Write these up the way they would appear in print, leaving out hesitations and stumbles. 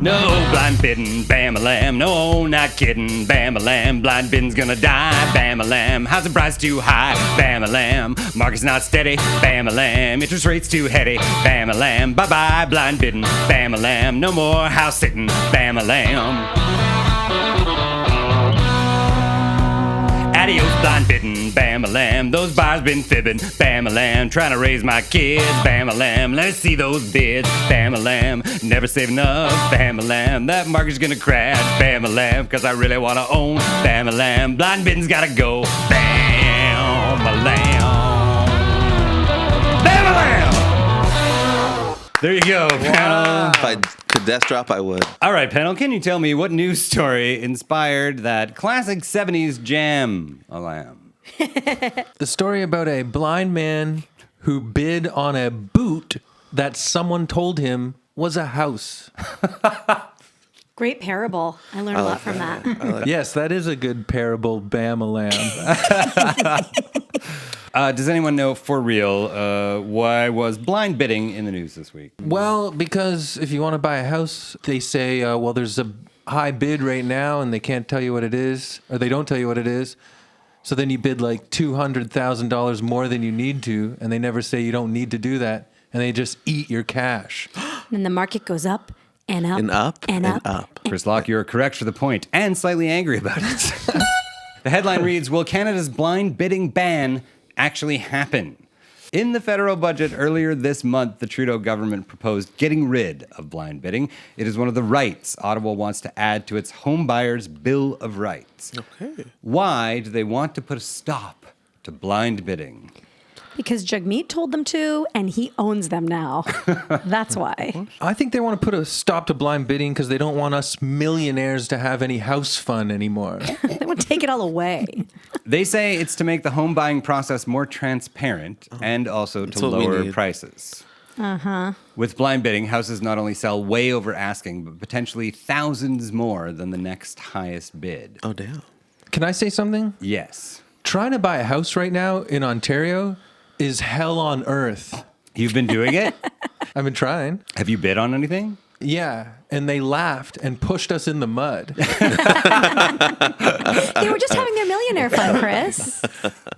No, blind bidding, bam-a-lam. No, not kidding, bam-a-lam. Blind bidding's gonna die, bam-a-lam. Housing price too high, bam-a-lam. Market's not steady, bam-a-lam. Interest rates too heady, bam-a-lam. Bye-bye, blind bidding, bam-a-lam. No more house sitting, bam-a-lam. Adios, blind bidding, bam-a-lam. Those buyers been fibbing, bam-a-lam. Trying to raise my kids, bam-a-lam. Let me see those bids, bam-a-lam. Never save enough, bam-a-lam. That market's gonna crash, bam-a-lam. Cause I really wanna own, bam-a-lam. Blind bidding's gotta go, bam-a-lam. Bam-a-lam! There you go, panel. If I could death drop, I would. All right, panel, can you tell me what news story inspired that classic 70s jam-a-lam? The story about a blind man who bid on a boot that someone told him was a house. Great parable. I learned a lot from that. Yes, that is a good parable, bam-a-lam. Does anyone know for real why was blind bidding in the news this week? Well, because if you want to buy a house, they say, well, there's a high bid right now and they can't tell you what it is, or they don't tell you what it is. So then you bid like $200,000 more than you need to, and they never say you don't need to do that, and they just eat your cash. And the market goes up and up And up and up. up. Chris Locke, you're correct for the point and slightly angry about it. The headline reads, will Canada's blind bidding ban actually happen? In the federal budget earlier this month, the Trudeau government proposed getting rid of blind bidding. It is one of the rights Ottawa wants to add to its home buyers' Bill of Rights. Okay. Why do they want to put a stop to blind bidding? Because Jagmeet told them to, and he owns them now. That's why. I think they want to put a stop to blind bidding because they don't want us millionaires to have any house fun anymore. They want to take it all away. They say it's to make the home buying process more transparent and also That's to what we lower need. prices. With blind bidding, houses not only sell way over asking, but potentially thousands more than the next highest bid. Oh, damn. Can I say something? Yes. Trying to buy a house right now in Ontario is hell on earth. You've been doing it? I've been trying. Have you bid on anything? Yeah, and they laughed and pushed us in the mud. They were just having their millionaire fun, Chris.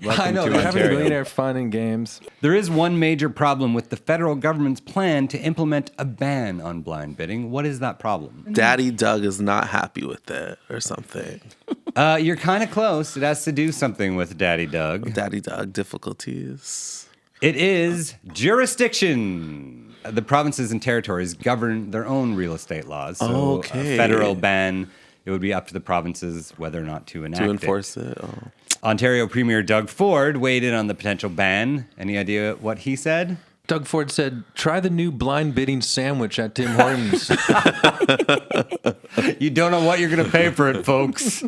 I know, they're having millionaire fun and games. There is one major problem with the federal government's plan to implement a ban on blind bidding. What is that problem? Daddy Doug is not happy with it or something. You're kind of close. It has to do something with Daddy Doug. Daddy Doug difficulties. It is jurisdiction. The provinces and territories govern their own real estate laws. So Okay. a federal ban, it would be up to the provinces whether or not to enact To enforce it. Oh. Ontario Premier Doug Ford weighed in on the potential ban. Any idea what he said? Doug Ford said, try the new blind bidding sandwich at Tim Hortons. You don't know what you're going to pay for it, folks.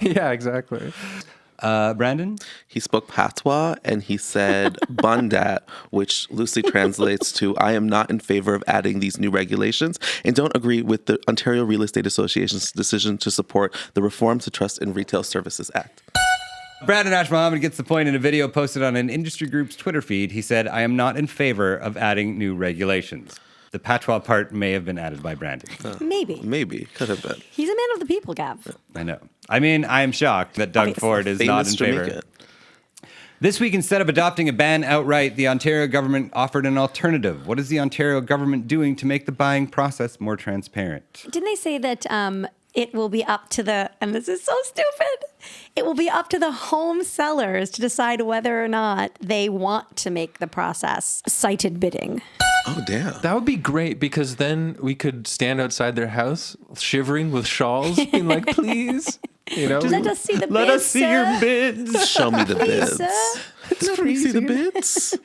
Yeah, exactly. Brandon? He spoke patois and he said bandat, which loosely translates to I am not in favor of adding these new regulations and don't agree with the Ontario Real Estate Association's decision to support the Reform to Trust in Retail Services Act. Brandon Ash-Mohammed gets the point in a video posted on an industry group's Twitter feed. He said, I am not in favor of adding new regulations. The patois part may have been added by Brandon. Maybe. Maybe. Could have been. He's a man of the people, Gav. I know. I mean, I am shocked that Doug Obviously. Ford is not in Famous favor. Jamaican. This week, instead of adopting a ban outright, the Ontario government offered an alternative. What is the Ontario government doing to make the buying process more transparent? Didn't they say that it will be up to the, and this is so stupid, it will be up to the home sellers to decide whether or not they want to make the process cited bidding. Oh, damn. That would be great because then we could stand outside their house shivering with shawls, being like, please. You know, Let us see the Let bids, us see sir. your bids. Show me the bids. Sir. Let me see the bids.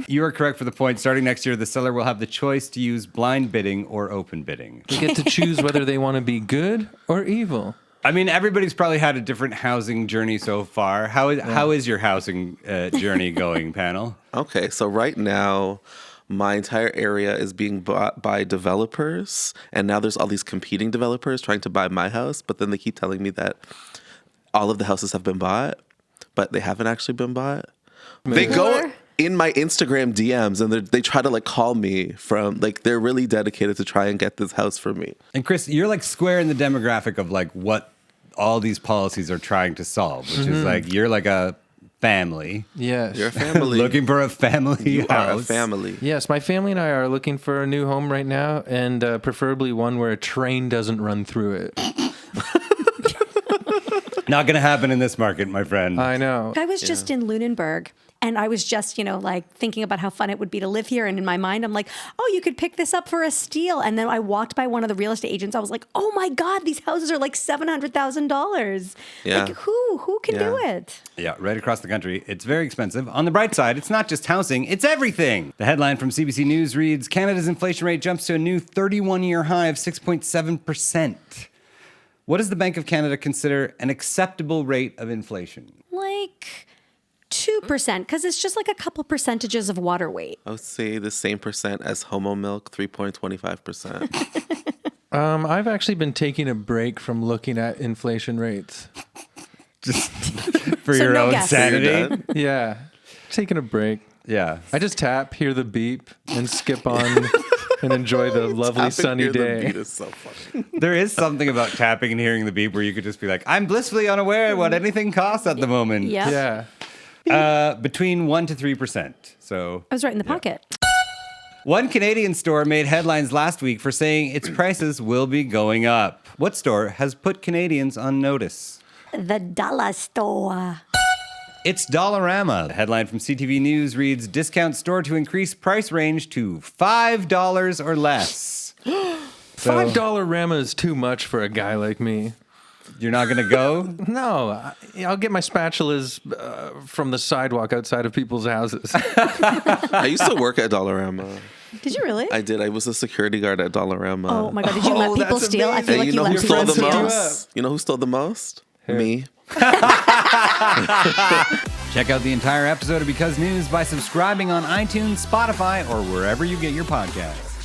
You are correct for the point. Starting next year, the seller will have the choice to use blind bidding or open bidding. they get to choose whether they want to be good or evil. I mean, everybody's probably had a different housing journey so far. How is your housing journey going, panel? Okay, so right now, my entire area is being bought by developers, and now there's all these competing developers trying to buy my house, but then they keep telling me that all of the houses have been bought, but they haven't actually been bought. They go in my Instagram DMs, and they try to like call me from like, they're really dedicated to try and get this house for me. And Chris, you're like square in the demographic of like what all these policies are trying to solve, which is like, you're like a family. Yes. You're a family. Looking for a family You house. are a family. Yes, my family and I are looking for a new home right now, and preferably one where a train doesn't run through it. Not going to happen in this market, my friend. I know. I was just in Lunenburg, and I was just, like thinking about how fun it would be to live here. And in my mind, I'm like, oh, you could pick this up for a steal. And then I walked by one of the real estate agents. I was like, oh my God, these houses are like $700,000. Yeah. Like who can do it? Yeah, right across the country. It's very expensive. On the bright side, it's not just housing, it's everything. The headline from CBC News reads, Canada's inflation rate jumps to a new 31-year high of 6.7%. What does the Bank of Canada consider an acceptable rate of inflation? Like 2%, because it's just like a couple percentages of water weight. I would say the same percent as Homo milk, 3.25%. I've actually been taking a break from looking at inflation rates. Just for So your no own guess. sanity? Yeah, taking a break. Yeah. I just tap, hear the beep, and skip on and enjoy the lovely Tapping sunny near the day. beat is so funny. There is something about tapping and hearing the beep where you could just be like, I'm blissfully unaware of what anything costs at the moment. Yep. Yeah. Between 1% to 3%. So I was right in the pocket. one Canadian store made headlines last week for saying its prices will be going up. What store has put Canadians on notice? The dollar store. It's Dollarama. The headline from CTV News reads, discount store to increase price range to $5 or less. $5 Rama is too much for a guy like me. You're not going to go? No, I'll get my spatulas from the sidewalk outside of people's houses. I used to work at Dollarama. Did you really? I did. I was a security guard at Dollarama. Oh my God, did you let people that's steal? I feel And like you you know let who people stole the steal. most? You know who stole the most? Me. Check out the entire episode of Because News by subscribing on iTunes, Spotify, or wherever you get your podcasts.